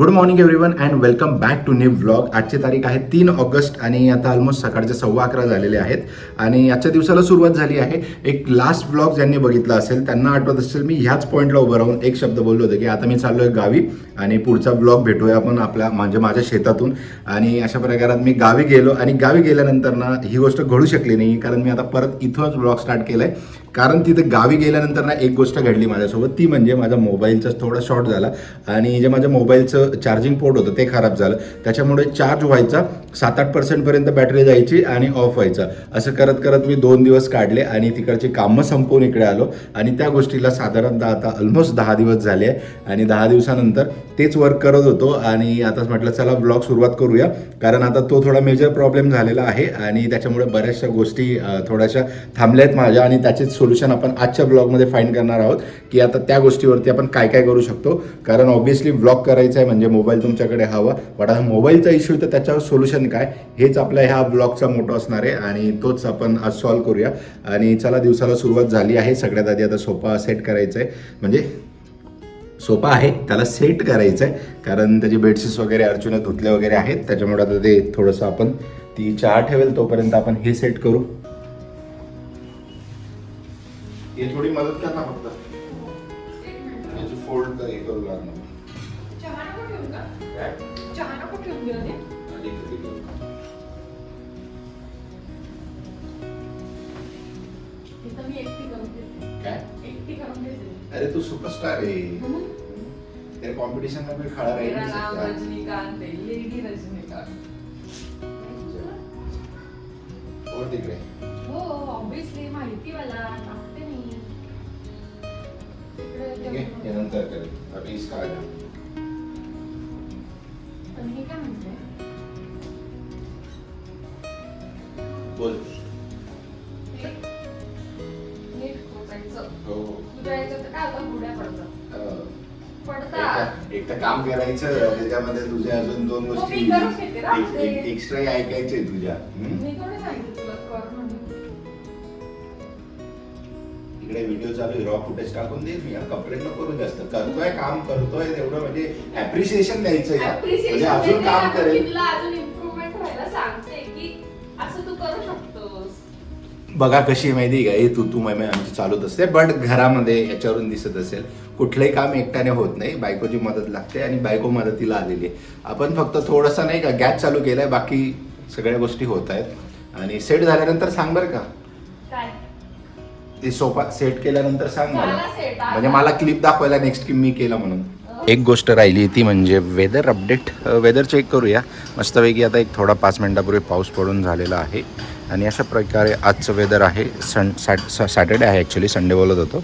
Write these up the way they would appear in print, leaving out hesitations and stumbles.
Good morning everyone and welcome back to new vlog. आजची तारीख आहे 3 ऑगस्ट आणि आता ऑलमोस्ट सकाळचे 11:15 झालेले आहेत आणि आजच्या दिवसाला सुरुवात झाली आहे. एक लास्ट व्लॉग ज्यांनी बघितला असेल त्यांना आठवत असेल मी ह्याच पॉईंटला उभं राहून एक शब्द बोललो होतो की आता मी चाललोय गावी आणि पुढचा व्लॉग भेटूया आपण आपल्या म्हणजे माझ्या शेतातून. आणि अशा प्रकारात मी गावी गेलो आणि गावी गेल्यानंतर ना ही गोष्ट घडू शकली नाही कारण मी आता परत इथूनच व्लॉग स्टार्ट केलाय. कारण तिथे गावी गेल्यानंतर ना एक गोष्ट घडली माझ्यासोबत, ती म्हणजे माझा मोबाईलचा थोडा शॉर्ट झाला आणि जे माझ्या मोबाईलचं चार्जिंग पोर्ट होतं ते खराब झालं. त्याच्यामुळे चार्ज व्हायचा 7-8% पर्यंत बॅटरी जायची आणि ऑफ व्हायचा. असं करत करत मी 2 दिवस काढले आणि तिकडची कामं संपवून इकडे आलो आणि त्या गोष्टीला साधारणतः आता ऑलमोस्ट 10 दिवस झाले आहे आणि 10 दिवसानंतर तेच वर्क करत होतो आणि आताच म्हटलं चला ब्लॉग सुरुवात करूया कारण आता तो थोडा मेजर प्रॉब्लेम झालेला आहे आणि त्याच्यामुळे बऱ्याचशा गोष्टी थोड्याशा थांबल्या आहेत माझ्या आणि त्याचेच सोल्युशन आपण आजच्या ब्लॉगमध्ये फाइंड करणार आहोत की आता त्या गोष्टीवरती आपण काय काय करू शकतो. कारण ऑब्व्हियसली ब्लॉग करायचा आहे म्हणजे मोबाईल तुमच्याकडे हवा, पण आता मोबाईलचा इश्यू तर त्याच्यावर सोल्युशन काय हेच आपल्या ह्या ब्लॉगचा मोठा असणार आहे आणि तोच आपण आज सॉल्व्ह करूया. आणि चला दिवसाला सुरुवात झाली आहे. सगळ्यात आधी आता सोफा सेट करायचा आहे, म्हणजे सोफा आहे त्याला सेट करायचं आहे कारण त्याची बेडशीट्स वगैरे अर्चूने धुतले वगैरे आहेत त्याच्यामुळे आता ते थोडंसं आपण ती चहा ठेवेल तोपर्यंत आपण हे सेट करू. ये थोडी मदत कर ना फक्त याची फोल्ड हे करू लागणार. चहा नको ठेवू का? काय? चहा नको ठेवून देऊ दे. इथं मी एकटी करून देते. काय? एकटी करून देते. अरे तू सुपरस्टार आहे. तेरे कॉम्पिटिशन में कोई खड़ा रह मेरा नहीं नाम सकता. रजनीकांत है, लेडी रजनीकांत. और तिकडे हो ऑब्विसली माहिती मला टाकते मी. ठीक आहे ये नंतर करेल. अभी इसका आ जा. पण हे काय म्हणते? बोल. नीट खोचायचं. हो तुझ्या याच्यात काय होतं गुड्या पडतात. एक तर काम करायचं त्याच्यामध्ये तुझ्या अजून 2 गोष्टी मी करून घेते ना ते. एक्स्ट्रा ऐकायचंय तुझ्या. मी थोडं सांगितलं तुला कर म्हणून. इकडे व्हिडिओ चालू आहे, रॉ फुटेज टाकून दे. मी कंप्लेंट नको करू जास्त. करतोय काम करतोय तेवढं म्हणजे ऍप्रिसिएशन द्यायचं या. म्हणजे अजून काम मी करेल. तुला अजून इम्प्रूव्हमेंट व्हायला सांगते की असं तू करू शकतोस. बघा कशी आहे माहिती आहे का, तू मैमे आमची चालूच असते. बट घरामध्ये याच्यावरून दिसत असेल कुठलंही काम एकट्याने होत नाही, बायकोची मदत लागते आणि बायको मदतीला आलेली आहे. आपण फक्त थोडंसं नाही का गॅस चालू केलाय, बाकी सगळ्या गोष्टी होत आहेत. आणि सेट झाल्यानंतर सांग बरं का, काय ते सोफा सेट केल्यानंतर सांग मला, झाला set आता. म्हणजे मला क्लिप दाखवायला नेक्स्ट की मी केला म्हणून. एक गोष्ट राहिली ती म्हणजे वेदर अपडेट. वेदर चेक करूया मस्तपैकी. आता एक थोडा 5 मिनिटापूर्वी पाऊस पडून झालेला आहे आणि अशा प्रकारे आजचं वेदर आहे. सॅटर्डे आहे ॲक्च्युली, संडे बोलत होतो.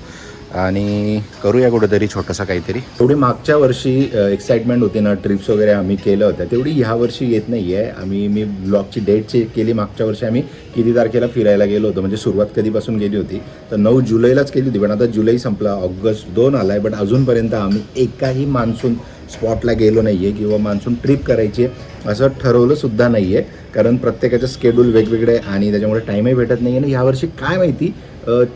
आणि करूया कुठेतरी छोटंसं काहीतरी. तेवढी मागच्या वर्षी एक्साइटमेंट होती ना, ट्रिप्स वगैरे आम्ही केलं होतं तेवढी ह्या वर्षी येत नाही आहे. मी ब्लॉगची डेट चेक केली. मागच्या वर्षी आम्ही किती तारखेला फिरायला गेलो होतो, म्हणजे सुरुवात कधीपासून गेली होती तर 9 जुलैलाच केली होती. पण आता जुलै संपला, ऑगस्ट 2 आला आहे, बट अजूनपर्यंत आम्ही एकाही मान्सून स्पॉटला गेलो नाही आहे किंवा मान्सून ट्रिप करायची आहे असं ठरवलंसुद्धा नाही आहे. कारण प्रत्येकाचं स्केड्यूल वेगवेगळे आहे आणि त्याच्यामुळे टाईमही भेटत नाही आहे. आणि यावर्षी काय माहिती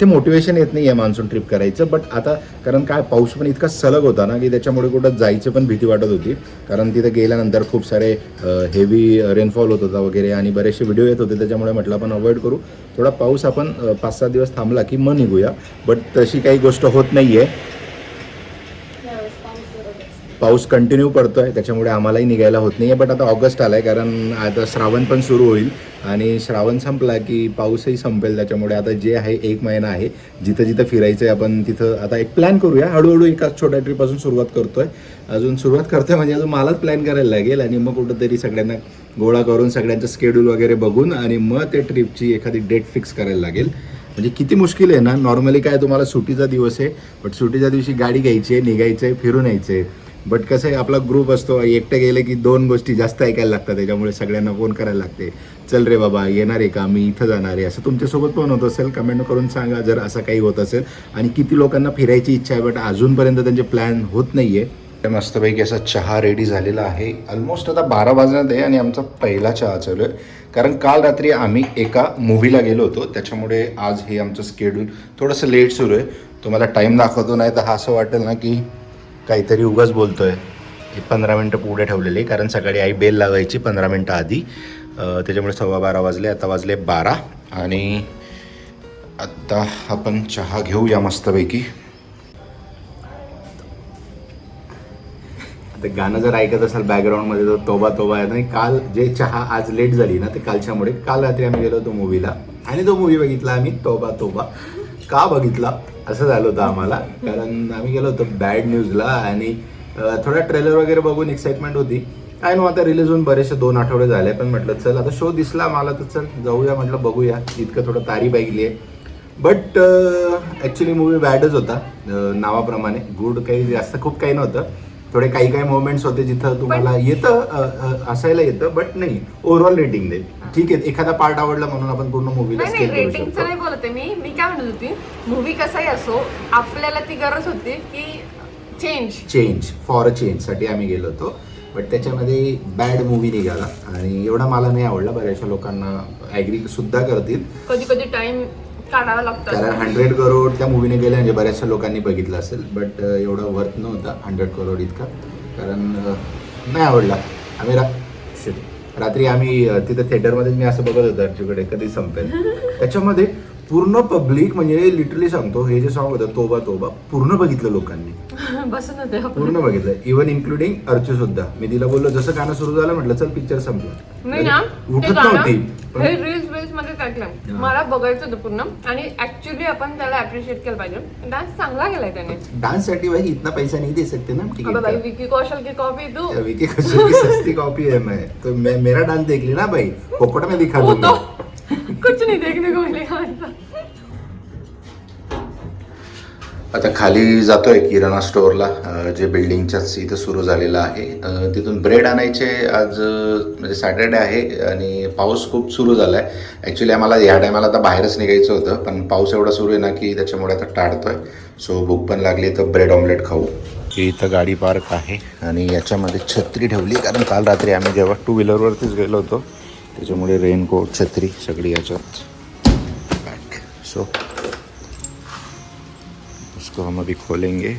ते मोटिवेशन येत नाही आहे मान्सून ट्रिप करायचं. बट आता कारण काय पाऊस पण इतका सलग होता ना की त्याच्यामुळे कुठं जायचं पण भीती वाटत होती. कारण तिथे गेल्यानंतर खूप सारे हेवी रेनफॉल होत होता वगैरे आणि बरेचसे व्हिडिओ येत होते. त्याच्यामुळे म्हटलं आपण अवॉइड करू. थोडा पाऊस आपण 5-7 दिवस थांबला की मग निघूया. बट तशी काही गोष्ट होत नाही आहे. पाऊस कंटिन्यू पडतो आहे त्याच्यामुळे आम्हालाही निघायला होत नाही आहे. बट आता ऑगस्ट आला आहे कारण आता श्रावण पण सुरू होईल आणि श्रावण संपला की पाऊसही संपेल. त्याच्यामुळे आता जे आहे 1 महिना आहे, जिथं जिथं फिरायचं आहे आपण तिथं आता एक प्लॅन करूया. हळूहळू एका छोट्या ट्रिपपासून सुरुवात करतोय. अजून सुरुवात करतोय म्हणजे अजून मलाच प्लॅन करायला लागेल आणि मग कुठंतरी सगळ्यांना गोळा करून सगळ्यांचं स्केड्यूल वगैरे बघून आणि मग ते ट्रिपची एखादी डेट फिक्स करायला लागेल. म्हणजे किती मुश्किल आहे ना. नॉर्मली काय तुम्हाला सुट्टीचा दिवस आहे, बट सुट्टीच्या दिवशी गाडी घ्यायची आहे, निघायचं आहे, फिरून यायचं आहे. बट कसं आहे आपला ग्रुप असतो, एकटे गेले की 2 गोष्टी जास्त ऐकायला लागतात. त्याच्यामुळे सगळ्यांना फोन करायला लागते, चल रे बाबा येणार आहे का, मी इथं जाणार आहे. असं तुमच्यासोबत पण होत असेल, कमेंट करून सांगा जर असं काही होत असेल. आणि किती लोकांना फिरायची इच्छा आहे बट अजूनपर्यंत त्यांचे प्लॅन होत नाही आहे. मस्तपैकी असा चहा रेडी झालेला आहे. ऑलमोस्ट आता 12 वाजण्यात आहे आणि आमचा पहिला चहा चालू आहे. कारण काल रात्री आम्ही एका मूव्हीला गेलो होतो त्याच्यामुळे आज हे आमचं स्केड्यूल थोडंसं लेट सुरू आहे. तुम्हाला टाईम दाखवतो नाही तर हा असं वाटेल ना की काहीतरी उगाच बोलतोय. हे 15 मिनटं पुढे ठेवलेले कारण सकाळी आई बेल लावायची 15 मिनटं आधी. त्याच्यामुळे 12:15 वाजले. आता वाजले 12 आणि आत्ता आपण चहा घेऊया मस्तपैकी. ते गाणं जर ऐकत असाल बॅकग्राऊंडमध्ये तर तोबा तोबा आहे. आणि काल जे चहा आज लेट झाली ना ते कालच्यामुळे. काल रात्री आम्ही गेलो होतो मूवीला आणि तो मूवी बघितला आम्ही तोबा तोबा. का बघितला असं झालं होतं आम्हाला कारण आम्ही गेलो होतो बॅड न्यूजला आणि थोडा ट्रेलर वगैरे बघून एक्साइटमेंट होती. काय नो आता रिलीज होऊन बरेचसे 2 आठवडे झाले पण म्हटलं चल आता शो दिसला मला तर चल जाऊया म्हटलं बघूया. इतकं थोडं तारीफ ऐकली आहे बट ॲक्च्युली मूवी बॅडच होता नावाप्रमाणे. गुड काही जास्त खूप काही नव्हतं. थोडे काही मोमेंट्स होते जिथं तुम्हाला येतं असायला येतं बट नाही ओव्हरऑल रेटिंग दे ठीक आहे. एखादा पार्ट आवडला म्हणून आपण पूर्ण मूवीला नाही स्केल करू रेटिंगचं शकतो. नाही बोलते मी काय म्हणत होती मूवी कसाही असो आपल्याला ती गरज होती की चेंज फॉर अ चेंजसाठी आम्ही गेलो होतो बट त्याच्यामध्ये बॅड मूवी निघाला आणि एवढा मला नाही आवडला. बऱ्याचशा लोकांना ॲग्री सुद्धा करतील कधी टाइम काढावा लागतो कारण 100 करोड त्या मूवीने गेले म्हणजे बऱ्याचशा लोकांनी बघितलं असेल बट एवढं वर्थ नव्हता 100 करोड इतका कारण नाही आवडला. आम्ही रात्री आम्ही तिथं थिएटरमध्ये मी असं बघत होतो अर्जुकडे कधी संपेल. त्याच्यामध्ये पूर्ण पब्लिक म्हणजे लिटरली सांगतो हे जे सॉन्ग होतं तोबा तोबा पूर्ण बघितलं लोकांनी. बसून होते पूर्ण बघितलं इव्हन इन्क्लुडिंग अर्चू सुद्धा. मी तिला बोललो जसं गाणं सुरू झालं म्हटलं चल पिक्चर संपला. मी ना उठत ते गाणं नव्हती हे रील्स मध्ये टाकलं मला बघायचं होतं पूर्ण आणि ऍक्च्युली आपण त्याला अप्रिशिएट केलं पाहिजे. डान्स चांगला केलाय त्याने. डांस साठी भाई इतना पैसा नहीं दे सकते ना. ठीक अबे भाई है विकी कौशल की कॉपी तू विकी कौशल की सस्ती कॉपी है मैं तो मेरा डांस देख ली ना भाई पोपट में दिखा वो दूंगा. तो कुछ नहीं देखने को मिलेगा. आता खाली जातोय किराणा स्टोअरला जे बिल्डिंगच्याच इथं सुरू झालेलं आहे. तिथून ब्रेड आणायचे आज म्हणजे सॅटर्डे आहे आणि पाऊस खूप सुरू झाला आहे. ॲक्च्युली आम्हाला या टायमाला आता बाहेरच निघायचं होतं पण पाऊस एवढा सुरू आहे ना की त्याच्यामुळे आता टाळतोय. सो भूक पण लागली तर ब्रेड ऑमलेट खाऊ. इथं गाडी पार्क आहे आणि याच्यामध्ये छत्री ठेवली कारण काल रात्री आम्ही जेव्हा 2 व्हीलरवरतीच गेलो होतो त्याच्यामुळे रेनकोट छत्री सगळी याच्यात बॅग. सो उसको हम अभी खोलेंगे.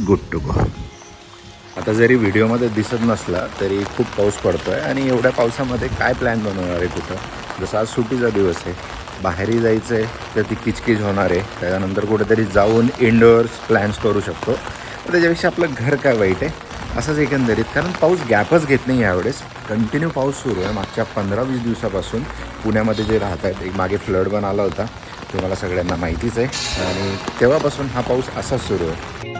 Good to go. आता जरी व्हिडिओमध्ये दिसत नसला तरी खूप पाऊस पडतो आहे आणि एवढ्या पावसामध्ये काय प्लॅन बनवणार आहे कुठं. जसं आज सुट्टीचा दिवस आहे बाहेरही जायचं आहे तर ती किचकिच होणार आहे. त्याच्यानंतर कुठेतरी जाऊन इंडोअर्स प्लॅन्स करू शकतो. तर त्याच्यापेक्षा आपलं घर काय वाईट आहे असंच एकंदरीत. कारण पाऊस गॅपच घेत नाही यावेळेस. कंटिन्यू पाऊस सुरू आहे. मागच्या 15-20 दिवसापासून पुण्यामध्ये जे राहत आहेत एक मागे फ्लड पण आला होता ते मला सगळ्यांना माहितीच आहे आणि तेव्हापासून हा पाऊस असाच सुरू आहे.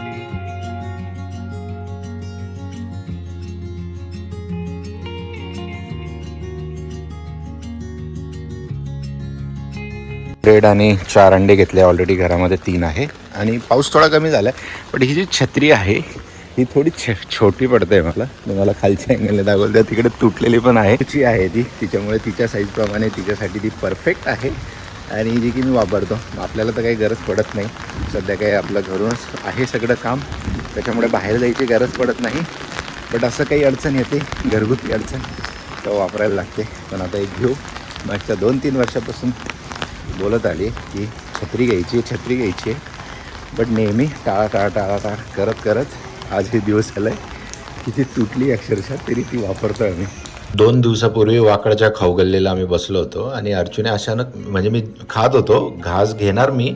ब्रेड आणि 4 अंडे घेतले ऑलरेडी. घरामध्ये 3 आहे आणि पाऊस थोडा कमी झाला आहे पण ही जी छत्री आहे ही थोडी छोटी पडते मला खालच्या अँगलने दाखवलं तिकडे तुटलेली पण आहे. ती आहे ती तिच्यामुळे तिच्या साईजप्रमाणे तिच्यासाठी ती परफेक्ट आहे आणि जी की मी वापरतो. आपल्याला तर काही गरज पडत नाही सध्या काही आपलं घरूनच आहे सगळं काम त्याच्यामुळे बाहेर जायची गरज पडत नाही. बट असं काही अडचण येते घरगुती अडचण तर वापरायला लागते. पण आता एक घेऊ. मागच्या 2-3 वर्षापासून बोलत आली की छत्री घ्यायची आहे बट नेहमी टाळा करत आज हे दिवस आला आहे की ती तुटली अक्षरशः तरी ती वापरतो आम्ही. 2 दिवसापूर्वी वाकडच्या खाऊगल्लीला आम्ही बसलो होतो आणि अर्जुने अचानक म्हणजे मी खात होतो घास घेणार मी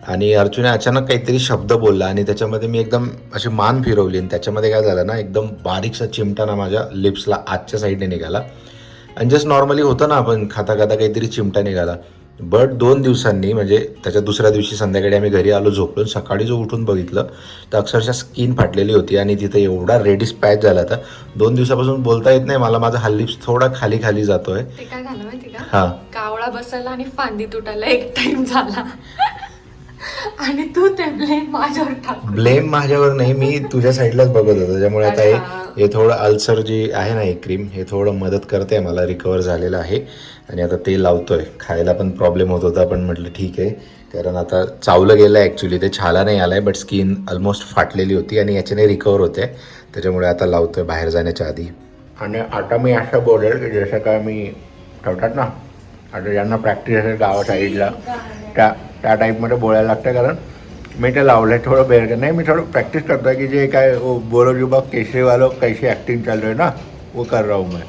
आणि अर्जुने अचानक काहीतरी शब्द बोलला आणि त्याच्यामध्ये मी एकदम अशी मान फिरवली आणि त्याच्यामध्ये काय झालं ना एकदम बारीकसा चिमटा माझ्या लिप्सला आजच्या साईडने निघाला आणि जस्ट नॉर्मली होतं ना आपण खाता काहीतरी चिमटा निघाला. बट 2 दिवसांनी म्हणजे त्याच्या दुसऱ्या दिवशी संध्याकाळी आम्ही घरी आलो झोपलो. सकाळी जो उठून बघितलं तर अक्षरशः स्किन फाटलेली होती आणि तिथं एवढा रेडिश पॅच झाला होता. 2 दिवसापासून बोलता येत नाही मला. माझा हा लिप्स थोडा खाली जातोय. ते काय झालं माहिती का हा कावळा बसायला आणि फांदी तुटायला एक टाइम झाला आणि तू ते ब्लेम माझ्यावर टाक. ब्लेम माझ्यावर नाही मी तुझ्या साईडलाच बघत होतो त्याच्यामुळे आता हे थोडं अल्सर जी आहे ना एक क्रीम हे थोडं मदत करते मला. रिकवर झालेलं आहे आणि आता ते लावतोय. खायला पण प्रॉब्लेम होत होता पण म्हटलं ठीक आहे कारण आता चावलं गेलं ॲक्च्युली ते छाला नाही आलाय बट स्किन ऑलमोस्ट फाटलेली होती आणि याच्याने रिकवर होते त्याच्यामुळे आता लावतोय बाहेर जाण्याच्या आधी. आणि आता मी असं बोलेल की जसं काय मी ठेवतात ना आता ज्यांना प्रॅक्टिस असेल गावा साईडला त्या टाईपमध्ये बोलायला लागतं कारण मी ते लावलंय थोडं बेर नहीं, मैं थोड़ा प्रैक्टिस करता है कि ये क्या वो बोलो जो बात कैसे वालों कैसी एक्टिंग चल रही है ना वो कर रहा हूँ मैं.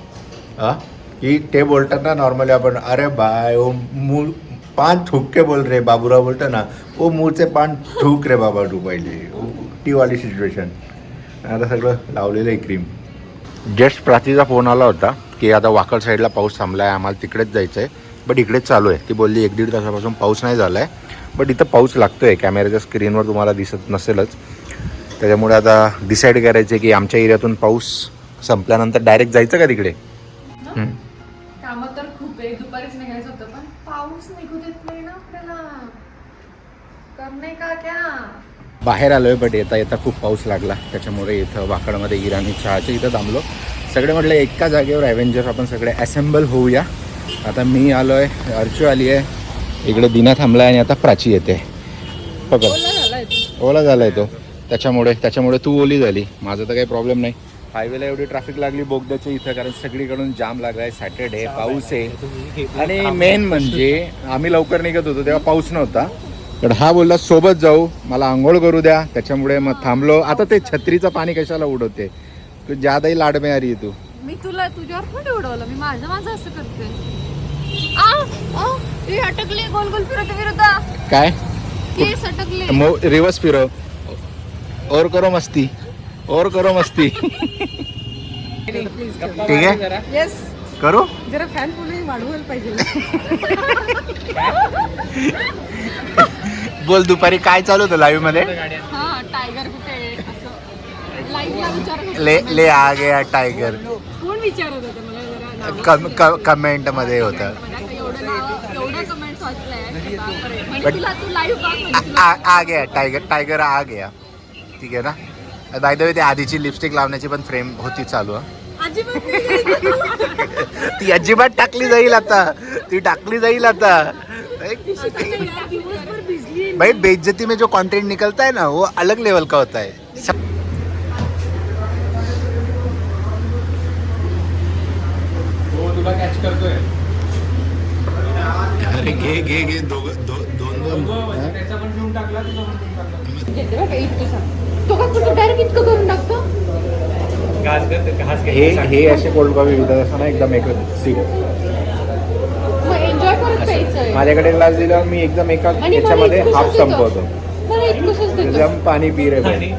हाँ कि ते बोलतात ना नॉर्मली आपण अरे बाय वो मुंह पान थूक के बोल रहे बाबूराव बोलता ना वो मुंह से पान थूक रे बाबा तू पहिले ती वाली सिच्युएशन. आता सगळं लावलेलं आहे क्रीम. जस्ट प्राचीचा फोन आला होता की आता वाकड साईडला पाऊस थांबला आहे, आम्हाला तिकडेच जायचं आहे. बट इकडेच चालू आहे. ती बोलली 1-1.5 तासापासून पाऊस नाही झाला आहे, बट इथं पाऊस लागतो आहे. कॅमेऱ्याच्या स्क्रीनवर तुम्हाला दिसत नसेलच. त्याच्यामुळे आता डिसाईड करायचं आहे की आमच्या एरियातून पाऊस संपल्यानंतर डायरेक्ट जायचं का तिकडे. कामं तर खूप आहे, दुपारीच निघायचं होतं पण पाऊस निघू देत नाही ना आपल्याला. करणे का क्या. बाहेर आलोय बट येता येता खूप पाऊस लागला, त्याच्यामुळे इथं वाकडमध्ये इराणी चहाच्या इथं थांबलो. सगळे म्हटलं एका जागेवर ॲव्हेंजर्स आपण सगळे असेंबल होऊया. आता मी आलोय, अर्चू आली आहे, इकडे दिना थांबला आहे आणि आता प्राची येते. ओला झालाय तो, त्याच्यामुळे तू ओली झाली. माझा तर काही प्रॉब्लेम नाही. हायवेला एवढी ट्रॅफिक लागली बोगद्याच्या इथं, कारण सगळीकडून जाम लागलाय. सॅटर्डे पाऊस आहे आणि मेन म्हणजे आम्ही लवकर निघत होतो तेव्हा पाऊस नव्हता. पण हा बोलला सोबत जाऊ, मला आंघोळ करू द्या, त्याच्यामुळे मग थांबलो. आता ते छत्रीचं पाणी कशाला उडवते तू, ज्यादाही लाड में आ रही तू. मी तुला तुझ्यावर थोडी उडवलं, मी माझं असं करते. अटकले गोल गोल फिरत फिरत काय केस अटकले. रिवर्स फिरव और करो मस्ती ठीक आहे येस करू. जरा फॅन फॉलोइंग वाढवायला पाहिजे. बोल दुपारी काय चालू होतं लाईव्ह मध्ये. हा टायगर कुठे असं लाईव्हला विचारत ले आ गया टायगर. कोण विचारत होतं मला जरा कमेंट मध्ये होतं. एवढं कमेंट्स वाचलंय म्हणजे तुला तू लाईव्ह आ गया टायगर आ गया. ठीक आहे ना. बाय द वे ते आधीची लिपस्टिक लावण्याची पण फ्रेम होती चालू. ती अजिबात टाकली जाईल आता. भाई बेइज्जती में जो कंटेंट निकलता है ना वो अलग लेवल का होता है. अरे घे दोन तो का कुठं डायरेक्ट इतकं करून टाकतो. हे असे कोल्ड कॉफी विकतात असं ना एकदम एक सीट. मग एन्जॉय करत प्यायचंय. माझ्याकडे ग्लास दिला मी एकदम एका याच्यामध्ये हाफ संपवतो. एकदम पाणी पी रे भाई.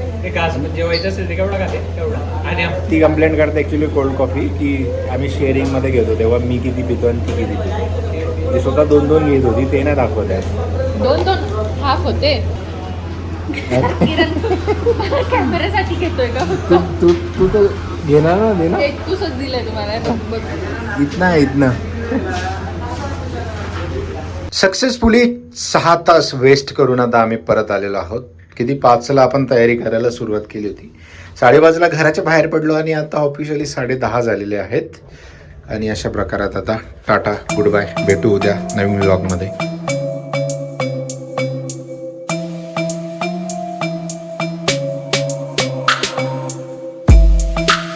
ती कंप्लेंट करते ऍक्च्युली कोल्ड कॉफी की आम्ही शेअरिंग मध्ये घेतो, तेव्हा मी किती पितो आणि ती किती पितो. ती स्वतः 2-2 घेत होती, ते नाही दाखवत आहे. 2-2 हाफ होते. कॅमेऱ्यासाठी घेतोय का फक्त. तू तर घेणार ना दे ना. एक तूच दिलंय तुम्हाला. इतना सक्सेसफुली 6 तास वेस्ट करून आता आम्ही परत आलेलो आहोत. किती 5ला आपण तयारी करायला सुरुवात केली होती. 5:30ला घराच्या बाहेर पडलो आणि आता ऑफिशियली 10:30 झालेले आहेत. आणि अशा प्रकारात आता टाटा गुड बाय, भेटू उद्या नवीन व्लॉगमध्ये.